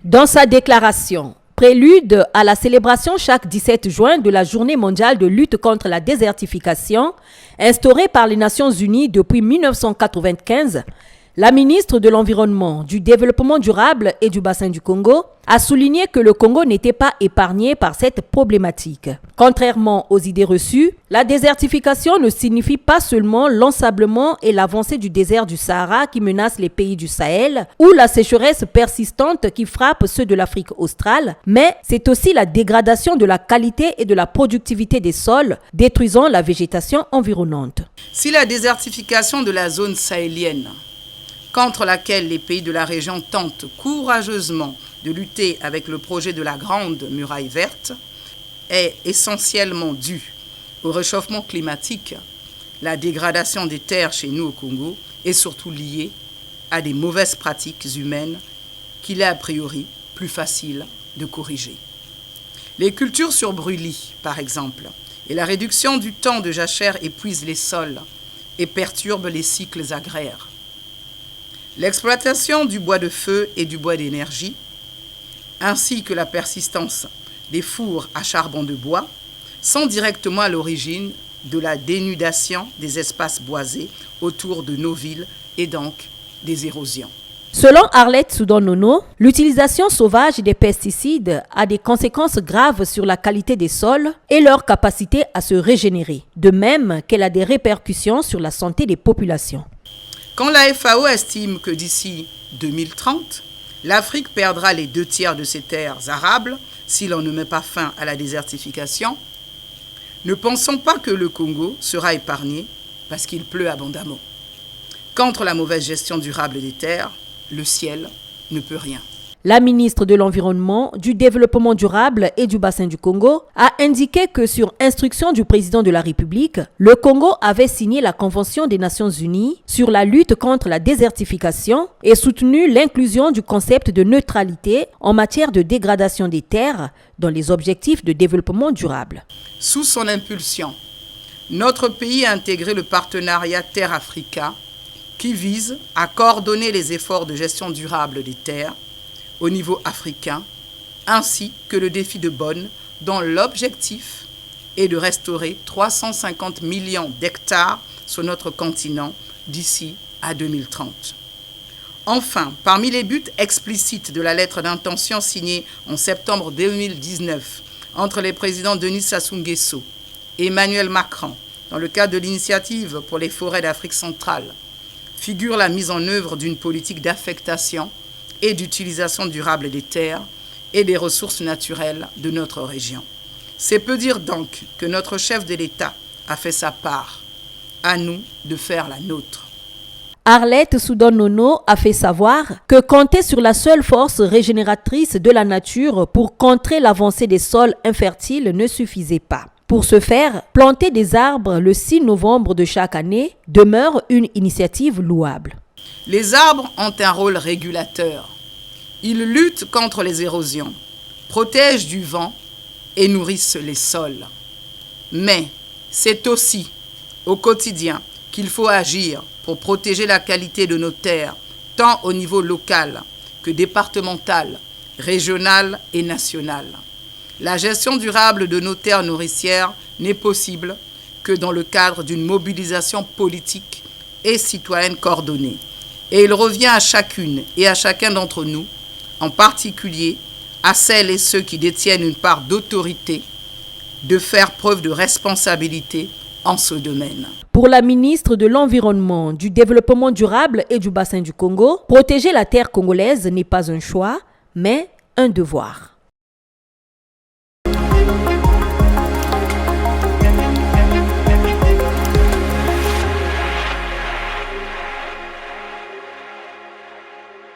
Dans sa déclaration, prélude à la célébration chaque 17 juin de la Journée mondiale de lutte contre la désertification, instaurée par les Nations Unies depuis 1995, la ministre de l'Environnement, du Développement durable et du Bassin du Congo a souligné que le Congo n'était pas épargné par cette problématique. Contrairement aux idées reçues, la désertification ne signifie pas seulement l'ensablement et l'avancée du désert du Sahara qui menacent les pays du Sahel ou la sécheresse persistante qui frappe ceux de l'Afrique australe, mais c'est aussi la dégradation de la qualité et de la productivité des sols, détruisant la végétation environnante. Si la désertification de la zone sahélienne, contre laquelle les pays de la région tentent courageusement de lutter avec le projet de la Grande Muraille Verte, est essentiellement due au réchauffement climatique, la dégradation des terres chez nous au Congo est surtout liée à des mauvaises pratiques humaines qu'il est a priori plus facile de corriger. Les cultures sur brûlis, par exemple, et la réduction du temps de jachère épuisent les sols et perturbent les cycles agraires. L'exploitation du bois de feu et du bois d'énergie, ainsi que la persistance des fours à charbon de bois, sont directement à l'origine de la dénudation des espaces boisés autour de nos villes et donc des érosions. Selon Arlette Soudan-Nono, l'utilisation sauvage des pesticides a des conséquences graves sur la qualité des sols et leur capacité à se régénérer, de même qu'elle a des répercussions sur la santé des populations. Quand la FAO estime que d'ici 2030, l'Afrique perdra les 2/3 de ses terres arables si l'on ne met pas fin à la désertification, ne pensons pas que le Congo sera épargné parce qu'il pleut abondamment. Contre la mauvaise gestion durable des terres, le ciel ne peut rien. La ministre de l'Environnement, du Développement durable et du Bassin du Congo a indiqué que sur instruction du président de la République, le Congo avait signé la Convention des Nations Unies sur la lutte contre la désertification et soutenu l'inclusion du concept de neutralité en matière de dégradation des terres dans les objectifs de développement durable. Sous son impulsion, notre pays a intégré le partenariat Terre-Africa qui vise à coordonner les efforts de gestion durable des terres au niveau africain, ainsi que le défi de Bonn, dont l'objectif est de restaurer 350 millions d'hectares sur notre continent d'ici à 2030. Enfin, parmi les buts explicites de la lettre d'intention signée en septembre 2019 entre les présidents Denis Sassou Nguesso et Emmanuel Macron, dans le cadre de l'initiative pour les forêts d'Afrique centrale, figure la mise en œuvre d'une politique d'affectation et d'utilisation durable des terres et des ressources naturelles de notre région. C'est peu dire donc que notre chef de l'État a fait sa part. À nous de faire la nôtre. Arlette Soudan-Nono a fait savoir que compter sur la seule force régénératrice de la nature pour contrer l'avancée des sols infertiles ne suffisait pas. Pour ce faire, planter des arbres le 6 novembre de chaque année demeure une initiative louable. Les arbres ont un rôle régulateur. Ils luttent contre les érosions, protègent du vent et nourrissent les sols. Mais c'est aussi au quotidien qu'il faut agir pour protéger la qualité de nos terres, tant au niveau local que départemental, régional et national. La gestion durable de nos terres nourricières n'est possible que dans le cadre d'une mobilisation politique et citoyenne coordonnée. Et il revient à chacune et à chacun d'entre nous, en particulier à celles et ceux qui détiennent une part d'autorité, de faire preuve de responsabilité en ce domaine. Pour la ministre de l'Environnement, du Développement durable et du Bassin du Congo, protéger la terre congolaise n'est pas un choix, mais un devoir.